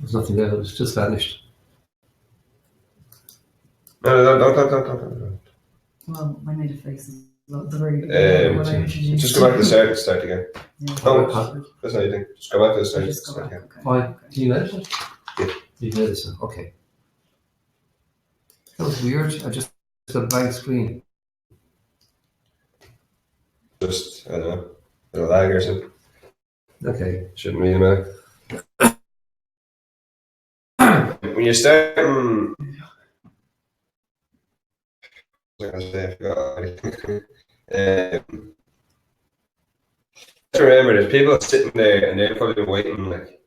There's nothing there. It's just vanished. No. Well, I made a face at the very beginning when I introduced. Just go back to the start again. Yeah. No, that's not anything. Just go back to the start. Just go back. again. Okay. Why? Okay. Can you edit it? Yeah. You can edit it. Okay. That was weird. I just got a blank screen. Just, I don't know, a lag or something. Okay. Shouldn't really matter. When you're starting, what was I going to say? I forgot. Just remember, there's people sitting there and they're probably waiting. Like,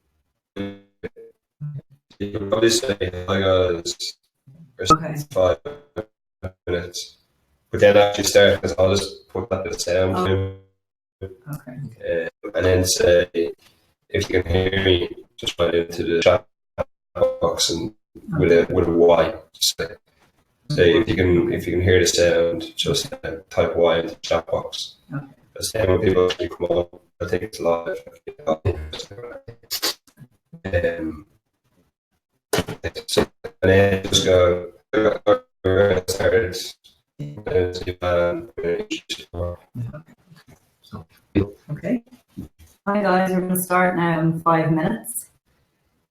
you can probably say, "I got Okay. 5 minutes," but then actually start because I'll just put that to the sound. Okay. And then say, if you can hear me, just write into the chat box and with a Y. Just say if you can hear the sound, just type Y into the chat box. Okay. Because then when people actually come on, I think it's live. So, and then just go started. Okay. Hi guys, we're going to start now in 5 minutes.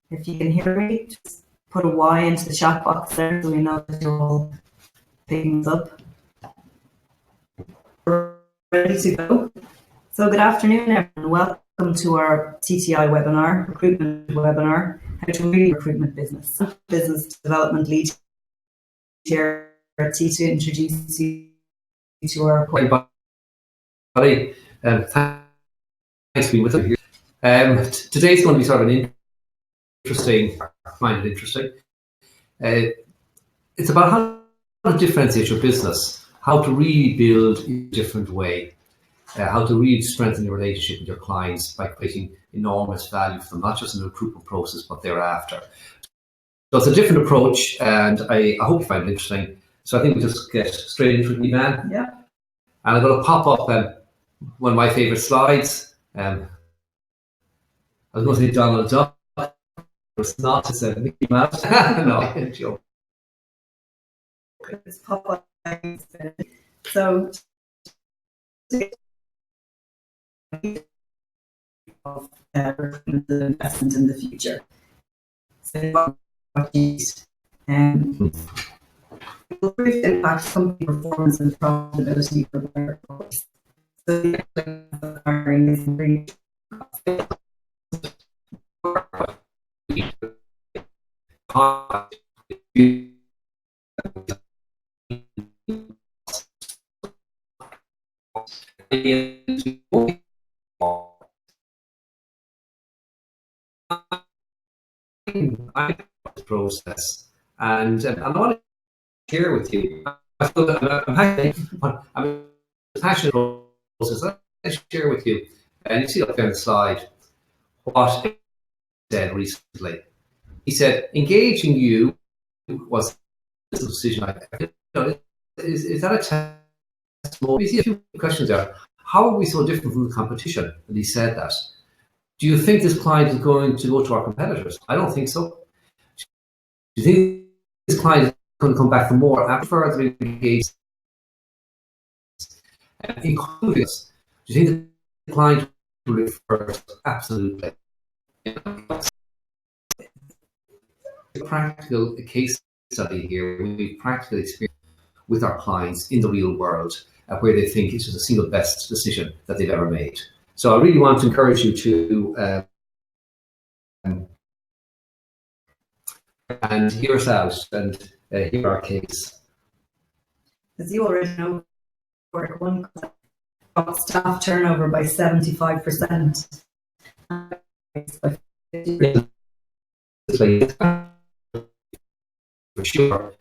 If you can hear me, just put a Y into the chat box there so we know that you're all picking us up. We're ready to go. So good afternoon everyone. Welcome to our TTI webinar, recruitment webinar, how to really recruitment business. Business development lead here at T to introduce you to our Everybody, thanks for being with us here. Today's going to be sort of an interesting, I find it interesting. It's about how to differentiate your business, how to really build in a different way, how to really strengthen your relationship with your clients by creating enormous value for them, not just in the recruitment process, but thereafter. So it's a different approach, and I hope you find it interesting. So I think we'll just get straight into it, Ivan. Yeah. And I'm going to pop up one of my favourite slides. I was going to say Donald Duck. It's not. It's a Mickey Mouse. No, joke. It's pop up. So of the investment in the future. So will impact company performance and profitability for the workforce. So the hiring is very process, and I want to share with you. I'm passionate about process. I share with you, and you see up there on the slide what he said recently. He said, "Engaging you was a decision. Is that a testimony?" We see a few questions there. How are we so different from the competition? And he said that. Do you think this client is going to go to our competitors? I don't think so. Do you think this client is going to come back for more after further engagement, including us? Do you think the client will refer us? Absolutely. A practical case study here. We have practical experience with our clients in the real world where they think it's just a single best decision that they've ever made. So I really want to encourage you to and hear us out and hear our case. As you already know, work one staff turnover by 75%. For sure.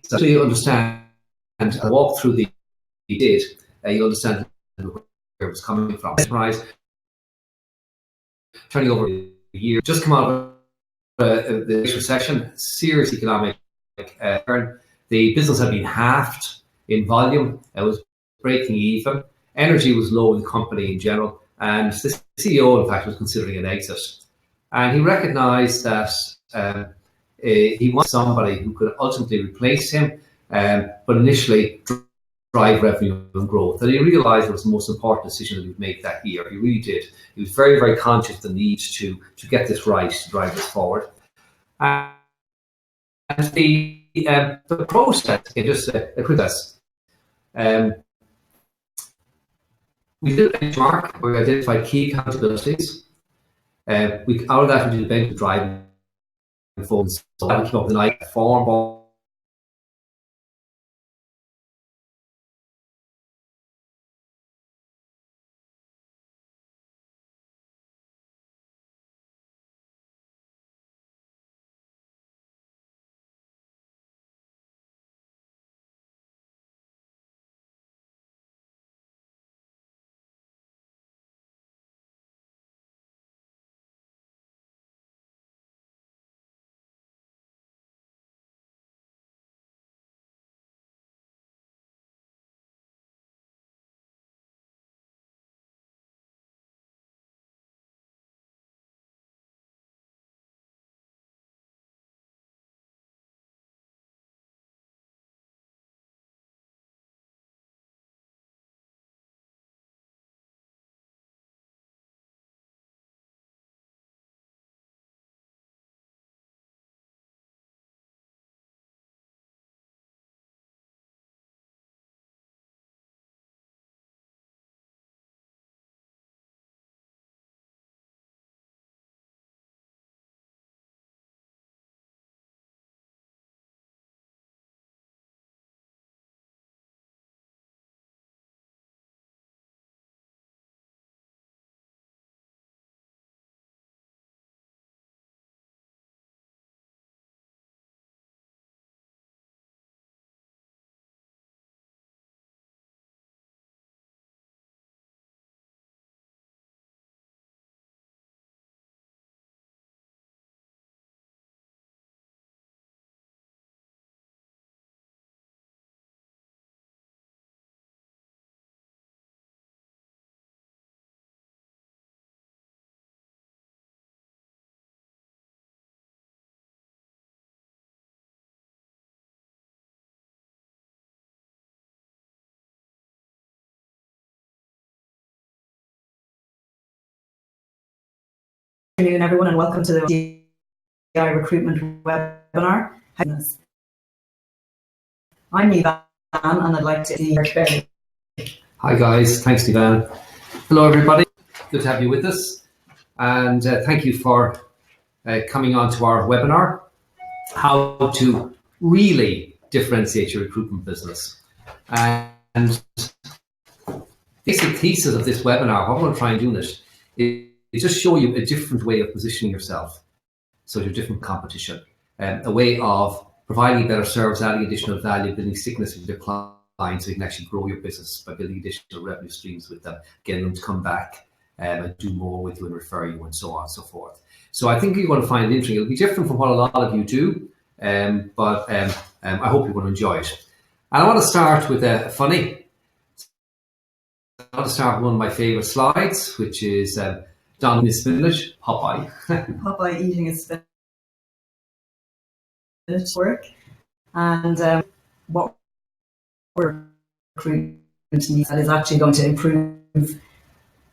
So you understand and walk through the did, you understand where it was coming from. Right? Turning over a year, just come out of the recession, serious economic turn. The business had been halved in volume. It was breaking even. Energy was low in the company in general, and the CEO, in fact, was considering an exit. And he recognized that he wanted somebody who could ultimately replace him, but initially drive revenue and growth. And he realized it was the most important decision that he would make that year. He really did. He was very, very conscious of the need to get this right, to drive this forward. And the process, just a quick test. We did a benchmark where we identified key accountabilities. Out of that, we did a bench driving phones. So we came up with an idea form. Good afternoon, everyone, and welcome to the TTI recruitment webinar. I'm Nivan, and I'd like to see Mark Berry. Hi guys, thanks Nivan. Hello everybody, good to have you with us, and thank you for coming on to our webinar, how to really differentiate your recruitment business. And the basic thesis of this webinar, what I want to try and do in it, is just show you a different way of positioning yourself. So your different competition, a way of providing a better service, adding additional value, building stickiness with your clients, so you can actually grow your business by building additional revenue streams with them, getting them to come back and do more with you and refer you and so on and so forth. So I think you're going to find it interesting. It'll be different from what a lot of you do, but I hope you're going to enjoy it. And I want to start with a funny. I want to start with one of my favorite slides, which is Don his spinach, Popeye. Popeye eating his spinach work, and what we're recruiting that is actually going to improve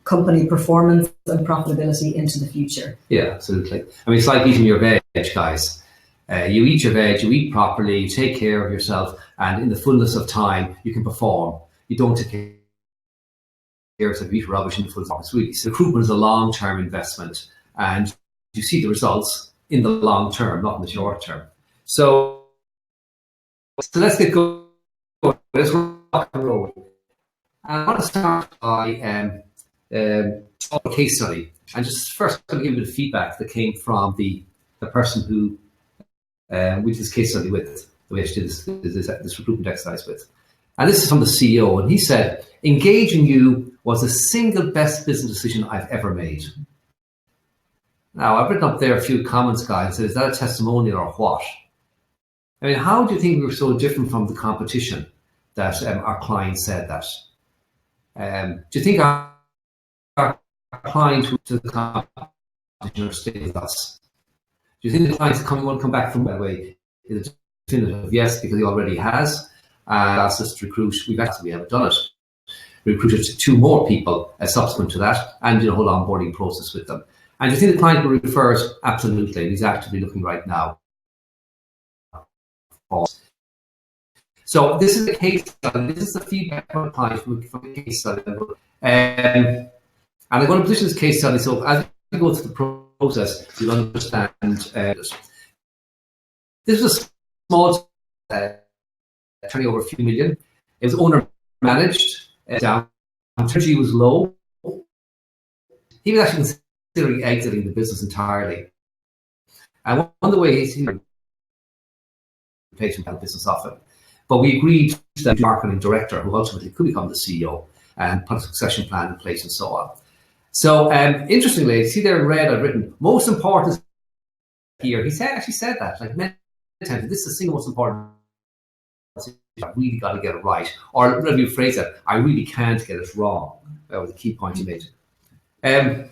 company performance and profitability into the future. Yeah, absolutely. I mean, it's like eating your veg, guys. You eat your veg, you eat properly, you take care of yourself, and in the fullness of time, you can perform. You don't take care of eat rubbish in the fullness of time. Really, so recruitment is a long-term investment, and you see the results in the long term, not in the short term. So let's get going. Let's rock and roll. I want to start by a case study, and just first I'm going to give you the feedback that came from the person who we did this case study with, we actually did this recruitment exercise with. And this is from the CEO, and he said, engaging you was the single best business decision I've ever made. Now, I've written up there a few comments, guys. So is that a testimonial or what? I mean, how do you think we were so different from the competition that our client said that? Do you think our client to the competition or stay with us? Do you think the client's want to come back from that way? Is it definitive? Yes, because he already has. And asked us to recruit. We haven't done it. We recruited 2 more people subsequent to that, and did a whole onboarding process with them. And do you think the client will refer us? Absolutely. He's actively looking right now. So this is a case study. This is the feedback from the client from the case study. And I'm going to position this case study so as we go through the process, you'll understand this. This was a small, turning over a few million. It was owner managed. Strategy was low. He was actually considering exiting the business entirely. And one of the ways he replaced the business off it. But we agreed that the marketing director, who ultimately could become the CEO, and put a succession plan in place and so on. So interestingly, see there in red, I've written most important here. He actually said that like many times. This is the single most important. I really got to get it right, or let me rephrase it: I really can't get it wrong. That was the key point he made. The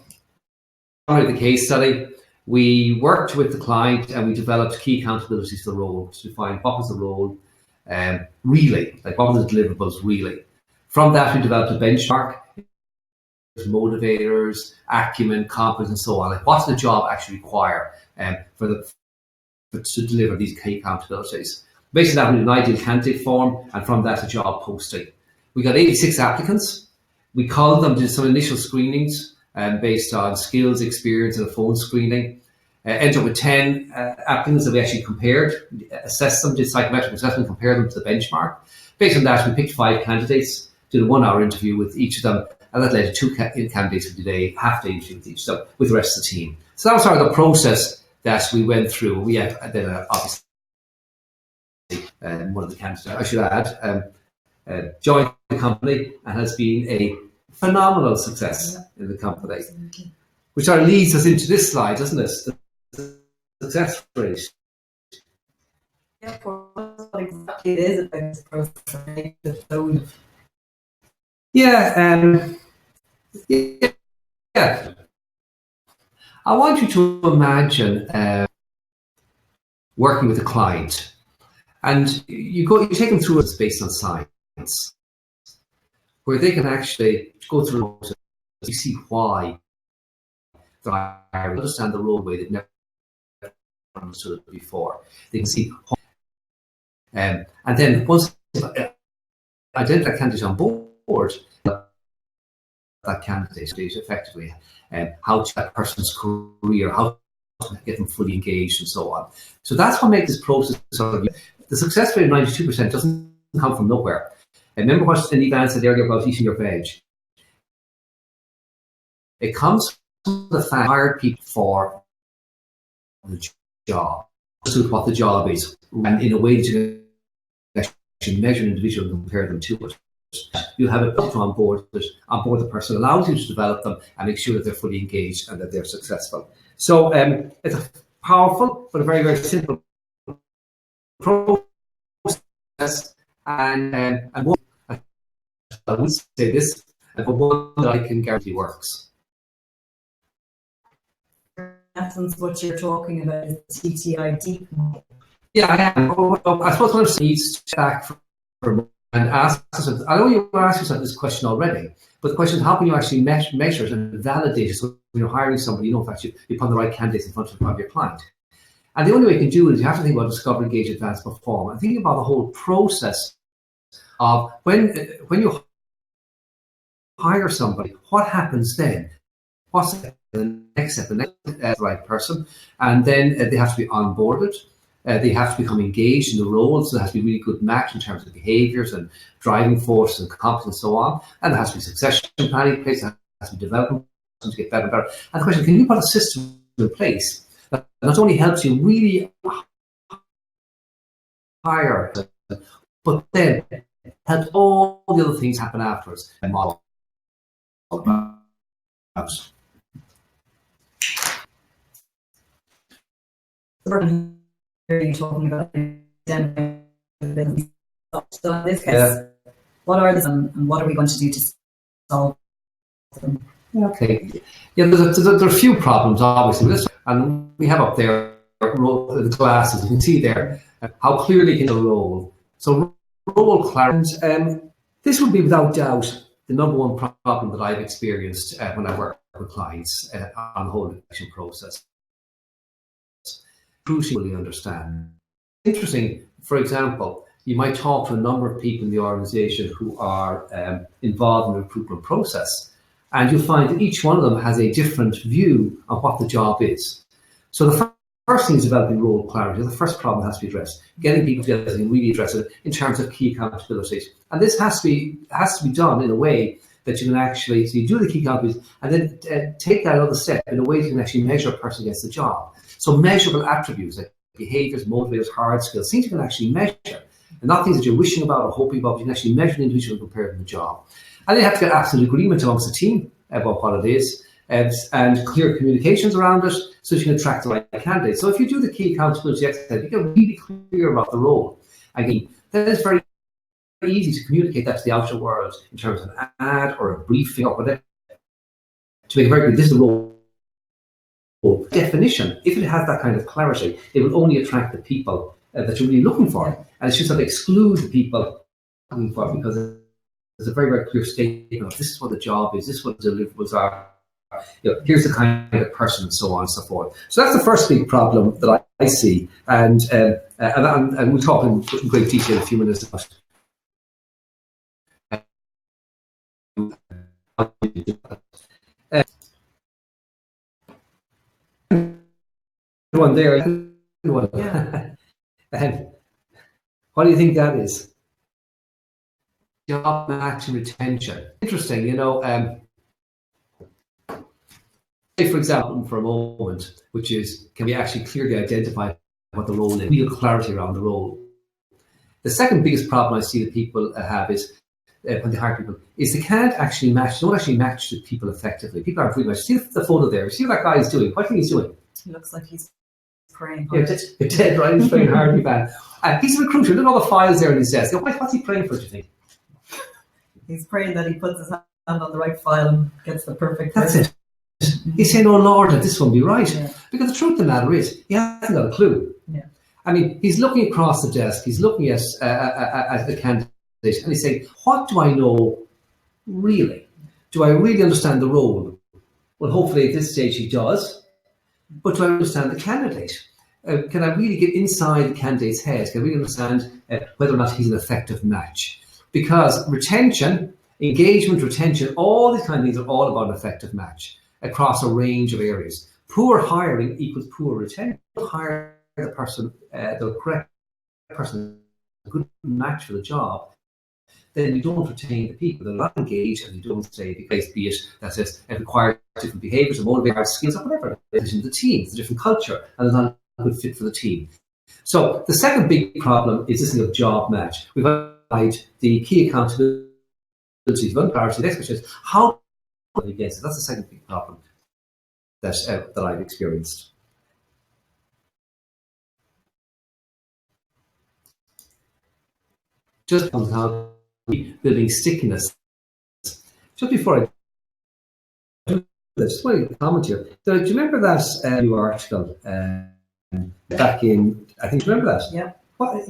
case study, we worked with the client and we developed key accountabilities for the role to define what was the role, really, like what were the deliverables really. From that, we developed a benchmark, motivators, acumen, competence, and so on. Like, what's the job actually require to deliver these key accountabilities? Based on that, we did an ideal candidate form, and from that, a job posting. We got 86 applicants. We called them, did some initial screenings based on skills, experience, and a phone screening. Ended up with 10 applicants that we actually compared, assessed them, did psychometric assessment, compared them to the benchmark. Based on that, we picked 5 candidates, did a 1-hour interview with each of them, and that led to 2 candidates who did a half-day interview with each of them, with the rest of the team. So that was sort of the process that we went through. We had then obviously one of the candidates, I should add, joined the company and has been a phenomenal success in the company, which sort of leads us into this slide, doesn't it? The success rate. Yeah, what exactly it is about this process. Yeah. I want you to imagine working with a client, and you take them through it based on science, where they can actually go through it, you see why they understand the role way they've never understood it before. They can see why. And then once identify candidates on board, that candidate effectively, how to that person's career, how to get them fully engaged, and so on. So that's what makes this process sort of the success rate of 92% doesn't come from nowhere. And remember what Ivan said earlier about eating your veg. It comes from the fact hired people for the job, to what the job is, and in a way to actually measure an individual and compare them to it. You have a person on board the person, allows you to develop them and make sure that they're fully engaged and that they're successful. So it's a powerful but a very, very simple process, and one, I would say this, but one that I can guarantee works. In essence, what you're talking about is TTI deep. Yeah, I am. I suppose one needs to back for and ask yourself, I know you asked yourself this question already, but the question is how can you actually measure it and validate it so when you're hiring somebody, you know if actually you put the right candidates in front of your client. And the only way you can do it is you have to think about discover, engage, advance, perform, and think about the whole process of when you hire somebody, what happens then? What's the next step? The next right person, and then they have to be onboarded. They have to become engaged in the role, so there has to be a really good match in terms of behaviours and driving force and competence and so on. And there has to be succession planning in place, there has to be development to get better and better. And the question, can you put a system in place that not only helps you really hire, but then helps all the other things happen afterwards and model out. You're talking about so in this case, what are the and what are we going to do to solve them. Okay. Yeah, there are a few problems, obviously, with this. And we have up there the glasses. You can see there how clearly can the role. So role clarity. This would be without doubt the number one problem that I've experienced when I work with clients on the whole election process. Crucially understand. Interesting, for example, you might talk to a number of people in the organisation who are involved in the recruitment process, and you'll find that each one of them has a different view of what the job is. So the first thing is developing role clarity. The first problem has to be addressed. Getting people together and really address it in terms of key accountabilities. And this has to be done in a way that you can actually, so you do the key accountabilities and then take that other step in a way that you can actually measure a person against the job. So measurable attributes like behaviours, motivators, hard skills, things you can actually measure. And not things that you're wishing about or hoping about, but you can actually measure an individual compared to the job. And they have to get absolute agreement amongst the team about what it is, and clear communications around it so you can attract the right candidates. So if you do the key accountability exercise, you get really clear about the role. Again, that is very easy to communicate that to the outer world in terms of an ad or a briefing or whatever. To make it very clear, this is the role. Definition, if it has that kind of clarity, it will only attract the people that you're really looking for. And it's just that exclude the people looking for, because there's a very, very clear statement of this is what the job is, this is what the deliverables are. Here's the kind of person, and so on and so forth. So that's the first big problem that I see, and we'll talk in great detail in a few minutes about one there. And what do you think that is? Job match and retention. Interesting, say for example, for a moment, which is, can we actually clearly identify what the role is, real clarity around the role? The second biggest problem I see that people have is, when they hire people, is they can't actually match, they don't actually match the people effectively. People aren't really matched. See the photo there, see what that guy is doing, what do you think he's doing? He looks like he's praying hard. Yeah, dead right, he's praying hard, man. He's a recruiter, look at all the files there on his desk. What's he praying for, do you think? He's praying that he puts his hand on the right file and gets the perfect person. That's it. He's saying, oh Lord, that this one be right. Yeah. Because the truth of the matter is, he hasn't got a clue. Yeah. I mean, he's looking across the desk, he's looking at the candidate, and he's saying, what do I know really? Do I really understand the role? Well, hopefully at this stage he does, but do I understand the candidate? Can I really get inside the candidate's head? Can I really understand whether or not he's an effective match? Because retention, engagement, retention, all these kind of things are all about an effective match across a range of areas. Poor hiring equals poor retention. Hire the person, the correct person, a good match for the job, then you don't retain the people. They're not engaged, and you don't stay because, be it that says it requires different behaviours, or motivators, skills, or whatever. It's in the team, it's a different culture, and it's not a good fit for the team. So the second big problem is this thing of job match. We've identified the key accountability, clarity, the expertise. How against it? That's the second big problem that I've experienced. Just on how building stickiness. Just before I do this, one comment here. So, do you remember that new article back in? I think, do you remember that? Yeah. What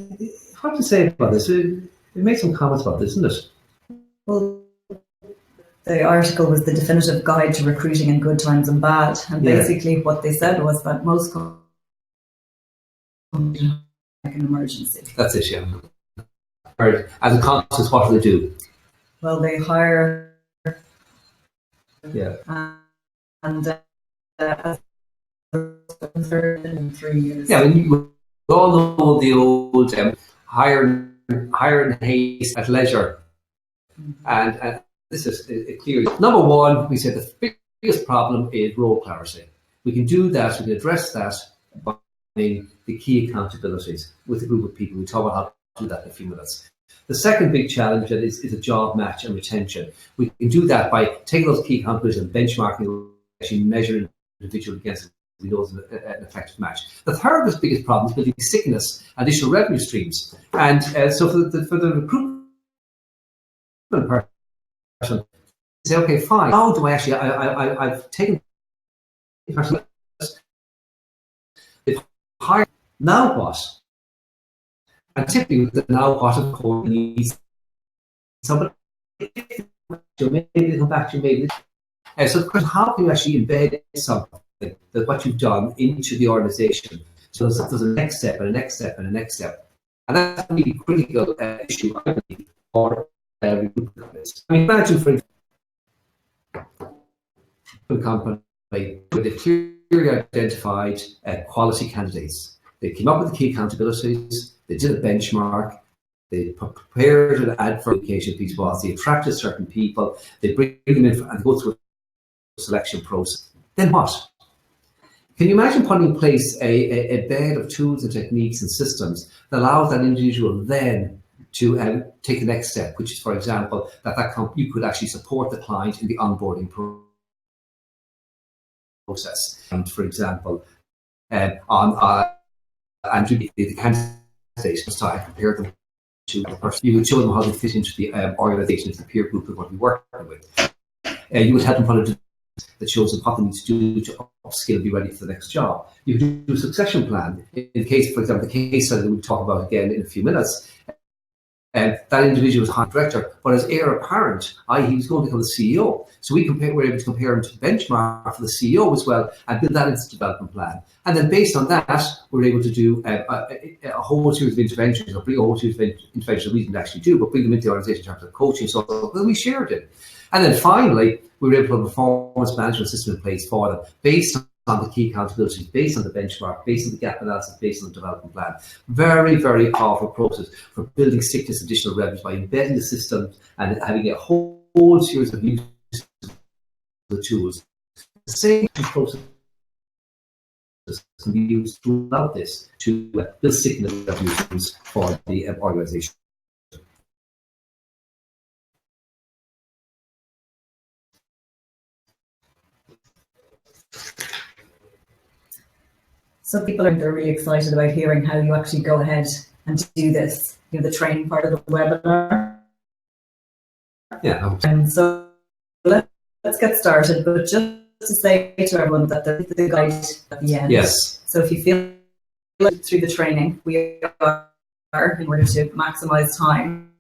to say about this? It made some comments about this, didn't it? Well, the article was the definitive guide to recruiting in good times and bad, and basically what they said was that most companies like an emergency. That's it, yeah. As a consequence, what do they do? Well, they hire. Yeah. And in 3 years. Yeah, we all know the old hire in haste at leisure, and this is clear. Number one, we said the biggest problem is role clarity. We can do that. We can address that by the key accountabilities with a group of people. We talk about how to do that in a few minutes. The second big challenge is a job match and retention. We can do that by taking those key accountabilities and benchmarking, actually measuring individual against it. We know it's an effective match. The third biggest problem is building stickiness and additional revenue streams. And so for the recruitment person, say, okay, fine. How do I actually? I've taken they've hired. Now what? And typically, with the now what, of course, needs somebody. Maybe they come back to you, maybe. So the question, how can you actually embed something that what you've done into the organisation? So there's a next step and a next step and a next step, and that's a really critical issue, I believe, for recruitment companies. I mean, imagine for a company where they've clearly identified quality candidates. They came up with the key accountabilities. They did a benchmark. They prepared an advert application piece. They attracted certain people. They bring them in and go through a selection process. Then what? Can you imagine putting in place a bed of tools and techniques and systems that allows that individual then to take the next step, which is, for example, you could actually support the client in the onboarding process. And for example, and do the candidate start prepare them to the person. You would show them how they fit into the organisation, the peer group of what you're working with. You would help them put it that shows them what they need to do to upskill and be ready for the next job. You could do a succession plan. In the case, for example, the case study that we'll talk about again in a few minutes, that individual was high director, but as heir apparent, i.e. he was going to become the CEO. So we were able to compare him to the benchmark for the CEO as well and build that into the development plan. And then based on that, we were able to do a whole series of interventions, or bring a whole series of interventions we didn't actually do, but bring them into the organisation in terms of coaching. So we shared it. And then finally, we were able to put a performance management system in place for them based on the key accountabilities, based on the benchmark, based on the gap analysis, based on the development plan. Very, very powerful process for building stickiness, additional revenues by embedding the system and having a whole series of use of the tools. The same process can be used throughout this to build stickiness revenues for the organisation. So people are really excited about hearing how you actually go ahead and do this, the training part of the webinar. Yeah. And so let's get started. But just to say to everyone that the guide at the end. Yes. So if you feel like through the training, we are in order to maximize time,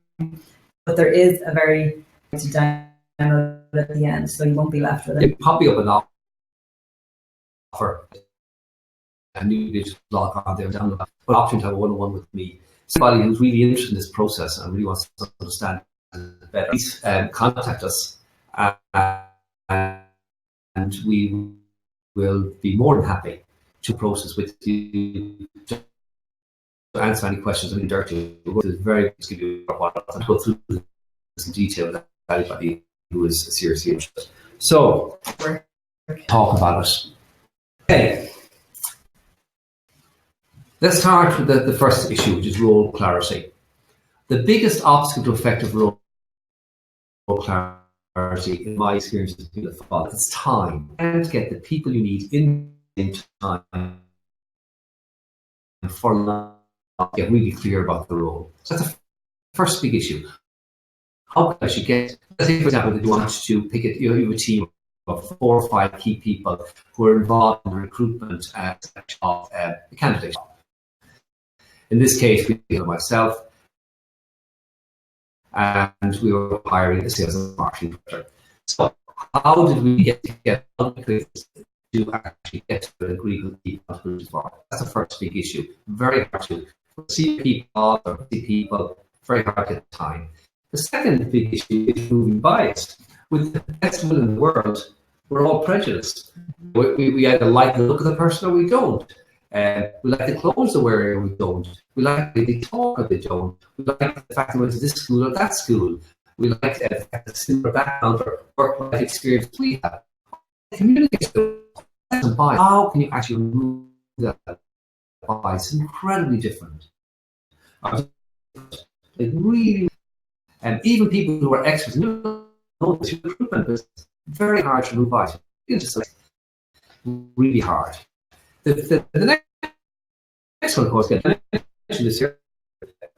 but there is a very to download at the end, so you won't be left with it. It probably up an offer. And you just log on there and download that. But option to have a one-on-one with me. Somebody who's really interested in this process and really wants to understand it better, please contact us, and we will be more than happy to process with you to answer any questions in dirty. It's very good to give you a while and go through this in detail with anybody who is seriously interested. So, talk about it. Okay. Let's start with the first issue, which is role clarity. The biggest obstacle to effective role clarity, in my experience, has been the following. It's time. You can't get the people you need in time for long to get really clear about the role. So that's the first big issue. How can I actually get, let's say, for example, that you want to pick it, you have a team of 4 or 5 key people who are involved in the recruitment of the candidate. In this case, we had myself, and we were hiring a sales and marketing director. So how did we get together to actually get to an agreement with people? That's the first big issue. Very hard to see people or see people, very hard to get time. The second big issue is moving bias. With the best will in the world, we're all prejudiced. We either like the look of the person or we don't. We like the clothes they're wearing or we don't. We like the way they talk or they don't. We like the fact that we went to this school or that school. We like the fact that similar background or work life experience we have. Communication and bias. How can you actually remove that bias? It's incredibly different. It really, and even people who are experts in recruitment is very hard to remove bias. It's just like really hard. The next one, of course, this year,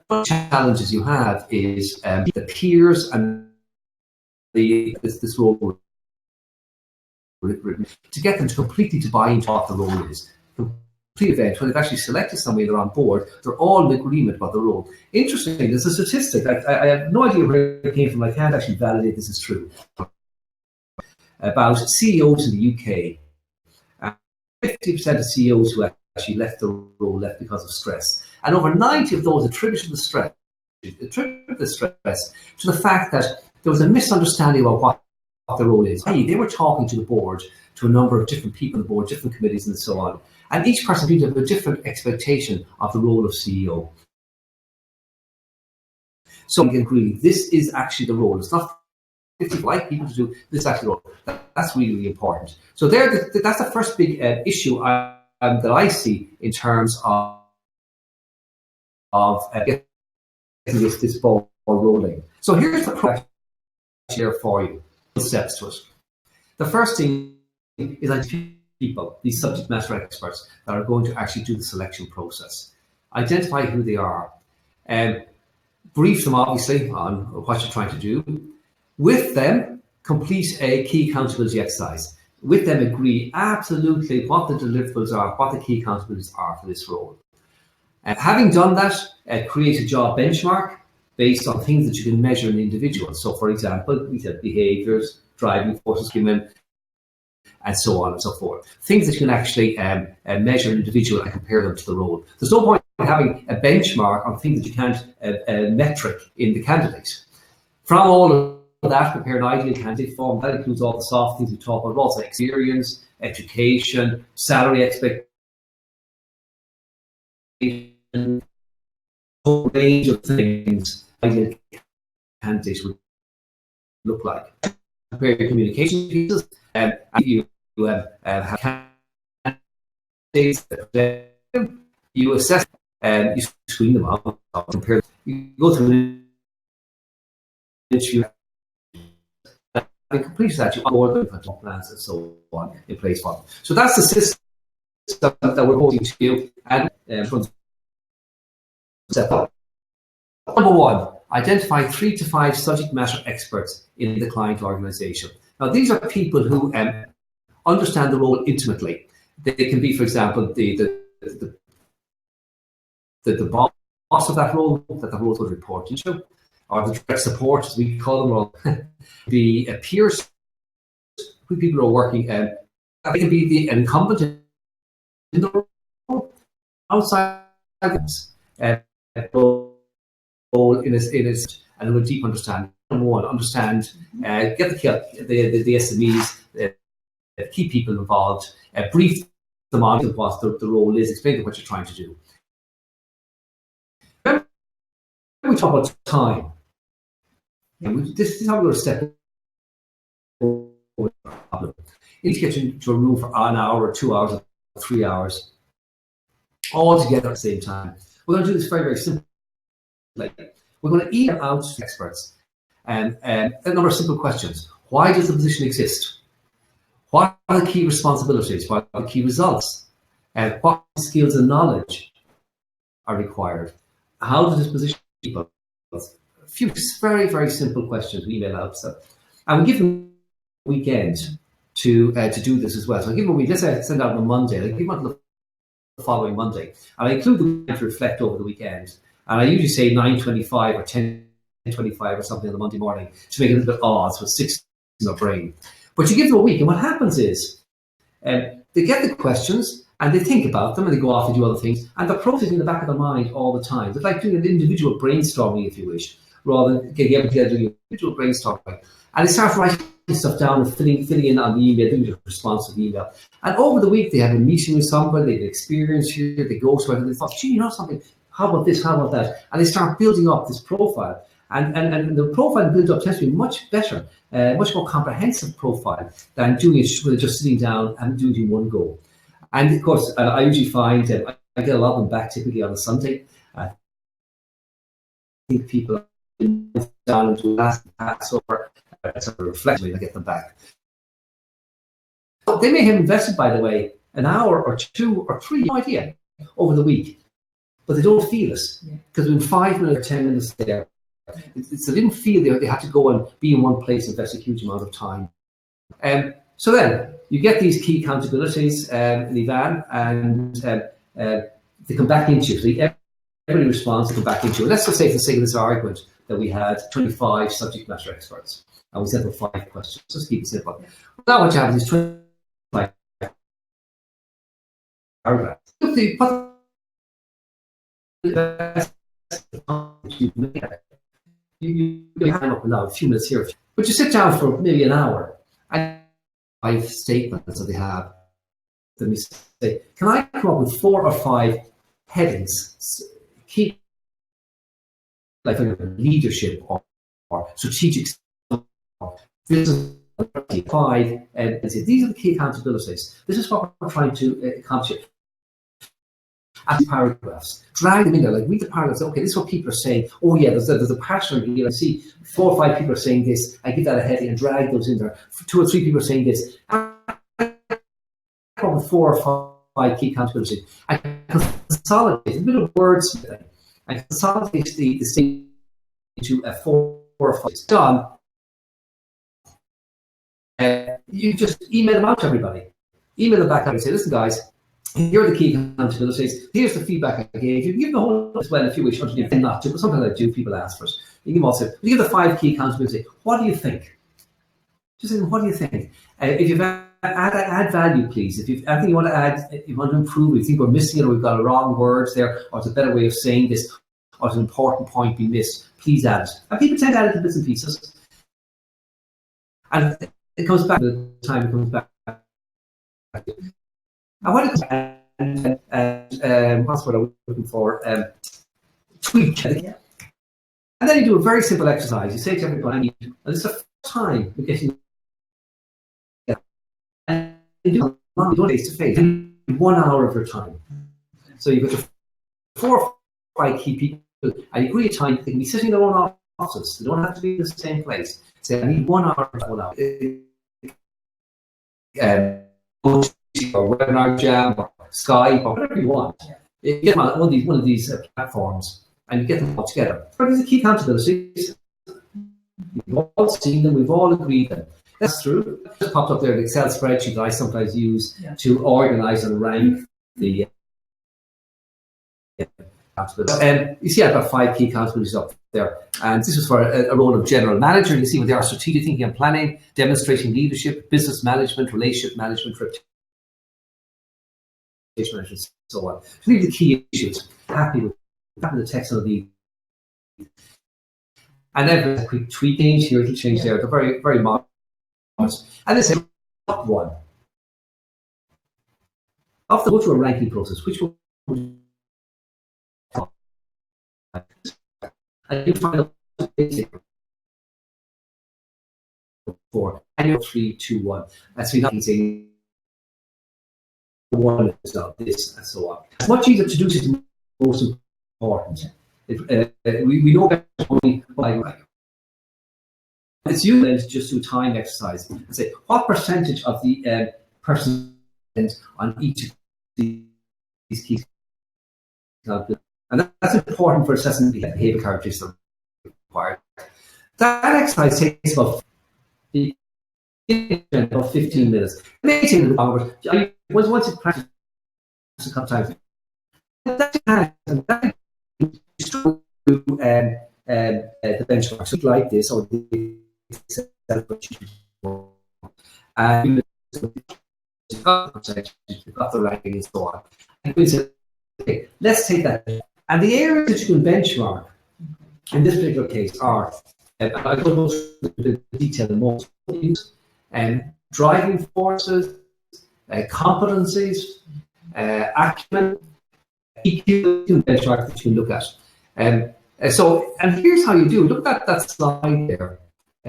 one of the challenges you have is the peers and this role to get them to completely to buy into what the role is. Complete event, when they've actually selected somebody, they're on board, they're all in agreement about the role. Interestingly, there's a statistic, I have no idea where it came from, I can't actually validate this is true, about CEOs in the UK. 50% of CEOs who actually left the role left because of stress. And over 90 of those attributed the stress to the fact that there was a misunderstanding about what the role is. They were talking to the board, to a number of different people on the board, different committees and so on. And each person seemed to have a different expectation of the role of CEO. So we can agree, this is actually the role. It's not 50 like people to do, this is actually the role. That's really, really important. So that's the first big issue that I see in terms of getting this ball rolling. So here's the question here for you, steps to it. The first thing is identify people, these subject matter experts that are going to actually do the selection process. Identify who they are, and brief them obviously on what you're trying to do. With them, complete a key accountability exercise. With them, agree absolutely what the deliverables are, what the key accountabilities are for this role. Having done that, create a job benchmark based on things that you can measure in the individual. So, for example, we said behaviours, driving forces, human, and so on and so forth. Things that you can actually measure an individual and compare them to the role. There's no point in having a benchmark on things that you can't metric in the candidate. From all of that, prepare an ideal candidate form. That includes all the soft things we talk about, but also experience, education, salary expectations, a whole range of things ideal candidates would look like. Prepare your communication pieces, and you have candidates, you assess, you screen them out, compare. You go through an interview. And complete that, you onboard them, plans and so on in place for them. So that's the system that we're holding to you. And step up. Number one, identify 3 to 5 subject matter experts in the client organization. Now, these are people who understand the role intimately. They can be, for example, the boss of that role that the role will report into, or the direct support, as we call them, or the peers, who people are working. They can be the incumbent in the role, outside role in its and with a deep understanding. Number one, understand, get the SMEs, key people involved, brief them on what the role is, explain them what you're trying to do. Remember, we talk about time. This is how we're going to step over the problem. You need to get into a room for an hour or 2 hours or 3 hours, all together at the same time. We're going to do this very, very simply. We're going to email out to experts and a number of simple questions. Why does the position exist? What are the key responsibilities? What are the key results? And what skills and knowledge are required? How does this position people? A few very, very simple questions we email out. So, and we give them a weekend to do this as well. So I give them a week. Let's say I send out on Monday. I give them until the following Monday. And I include them to reflect over the weekend. And I usually say 9:25 or 10:25 or something on the Monday morning to make it a little bit odd, so it's 6 in their brain. But you give them a week, and what happens is they get the questions and they think about them and they go off and do other things, and they're processing in the back of their mind all the time. It's like doing an individual brainstorming, if you wish, rather than getting everybody together doing individual brainstorming. And they start writing stuff down and filling in on the email, doing the response to the email. And over the week, they have a meeting with somebody, they have an experience here, they go somewhere, and they thought, gee, you know something? How about this? How about that? And they start building up this profile. And the profile built up tends to be much better, much more comprehensive profile than doing it with just sitting down and doing it in one go. And of course, I usually find I get a lot of them back typically on a Sunday. I think people down into last Passover, sort of reflection, I get them back. They may have invested, by the way, an hour or 2 or 3, no idea, over the week. But they don't feel it because in 5 minutes or 10 minutes there, They didn't feel they had to go and be in one place and invest a huge amount of time. So then you get these key accountabilities, Levan, and they come back into you. So every response they come back into you. Let's just say, for the sake of this argument, that we had 25 subject matter experts, and we sent them 5 questions. Just keep it simple. Now what you have is 25 paragraphs. You hang up now a few minutes here, but you sit down for maybe an hour and 5 statements that they have. Then we say, can I come up with 4 or 5 headings, key, like leadership or strategic, business, 5, and say these are the key accountabilities. This is what we're trying to accomplish. As paragraphs, drag them in there, like read the paragraphs. Okay, this is what people are saying. Oh yeah, there's a pattern here. I see 4 or 5 people are saying this. I give that a heading and drag those in there. 2 or 3 people are saying this. Probably 4 or 5 key accountabilities. I consolidate a bit of words. I consolidate the state into a 4 or 5. It's done. You just email them out to everybody. Email them back out and say, listen, guys. Here are the key accountabilities. Here's the feedback I gave you. Give the whole as well if you wish. Not to, but sometimes I do. People ask for it. You can also give the 5 key accountabilities. What do you think? Just say, what do you think? If you've add value, please. If you've anything you want to add, if you want to improve, if you think we're missing it, or we've got wrong words there, or it's a better way of saying this, or it's an important point being missed, please add it. And people tend to add it to bits and pieces. And it comes back to the time it comes back. I want to what's what I'm looking for? Tweak. And then you do a very simple exercise. You say to everybody, and this is the first time we're getting, and you do it face to face, 1 hour of your time. So you've got your 4 or 5 key people, and you agree a time. They can be sitting in their own offices. They don't have to be in the same place. Say, I need 1 hour for 1 hour. Or webinar jam or Skype or whatever you want. You get them on one of these platforms and you get them all together. But these are key accountabilities. We've all seen them, we've all agreed them. That's true. It just popped up there, the Excel spreadsheet that I sometimes use to organize and rank the accountabilities. You see I've got 5 key accountabilities up there. And this is for a role of general manager. You see what they are: strategic thinking and planning, demonstrating leadership, business management, relationship management, and so on. So these are the key issues. Happy with the text of the, and then there's a quick tweaking here, little change there. They're very, very modest. And this is top 1. After go through a ranking process, which one would you top? And you find out 4, and you're 3, 2, 1. That's so you're not saying 1 is not this, and so on. It's much easier to do this, is most important. We know better only by it's usually just do time exercise and say what percentage of the person on each of these keys, and that's important for assessing the behavior characteristics required. That exercise takes about 15 minutes. It may take a little longer. Once you practice a couple times, the benchmarks like this, or and you've got the ranking and so on. And we say, okay, let's take that. And the areas that you can benchmark in this particular case are, I don't go into the detail in most of these, driving forces, competencies, acumen, EQ benchmark that you can look at. And here's how you do it. Look at that slide there.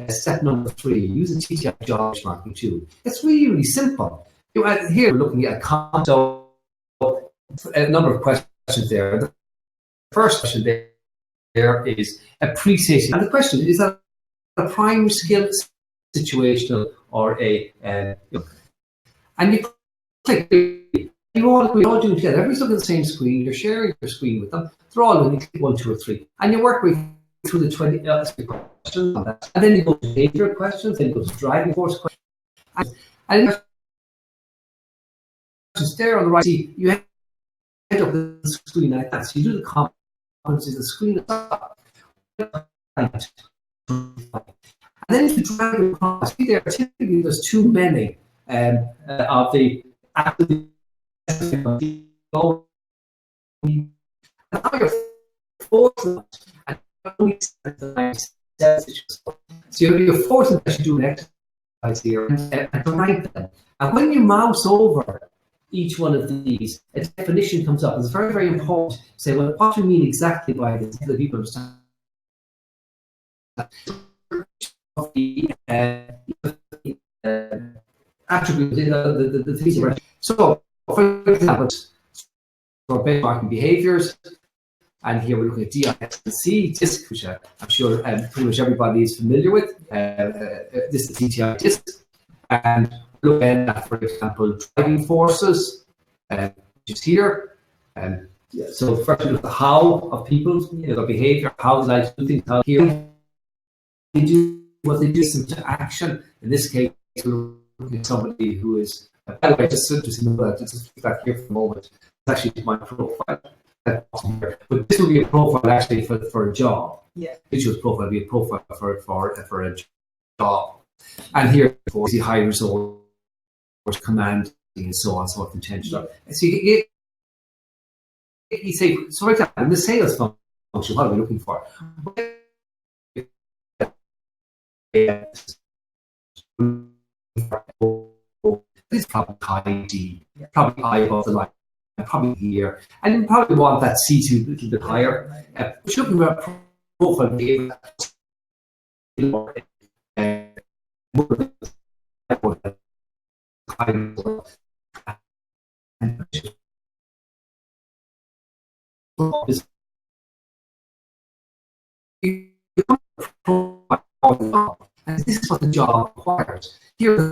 Step number 3, use the TTI job benchmarking tool. It's really, really simple. Here we're looking at a number of questions there. The first question there is appreciation. And the question is that a primary skill, situational, or a and you click. We all do it together. Everybody's looking at the same screen. You're sharing your screen with them. They're all looking at 1, 2, or 3, and you work with through the 20 questions on that. And then you go to behavior questions, then you go to driving force questions. And just there on the right, see, you end up with the screen like that. So you do the competencies, the screen up. And then if you drag it across, see there, typically there's too many of the active. So you're forced to actually do an exercise here and rank them. And when you mouse over each one of these, a definition comes up. It's very, very important to say, well, what do you mean exactly by this? So that people understand. The attributes, the things around. So, for example, for benchmarking behaviors, and here we're looking at DISC, DISC, which I'm sure pretty much everybody is familiar with. This is the TTI DISC. And look at, for example, driving forces, which is here. So, first, look at the how of people, their behavior, how they like to do things, how here they do what they do to action. In this case, we're looking at somebody who is, by the way, just back here for a moment, it's actually my profile. But this will be a profile actually for a job. Yeah. Visual profile will be a profile for a job. And here, of course, the high resource command and so on, so forth, intentional. So you say, so for example, in the sales function, what are we looking for? This probably high D, probably high above the line, probably here, and you probably want that C2 a little bit higher. But you're looking at profile behavior. And this is what the job requires. Here,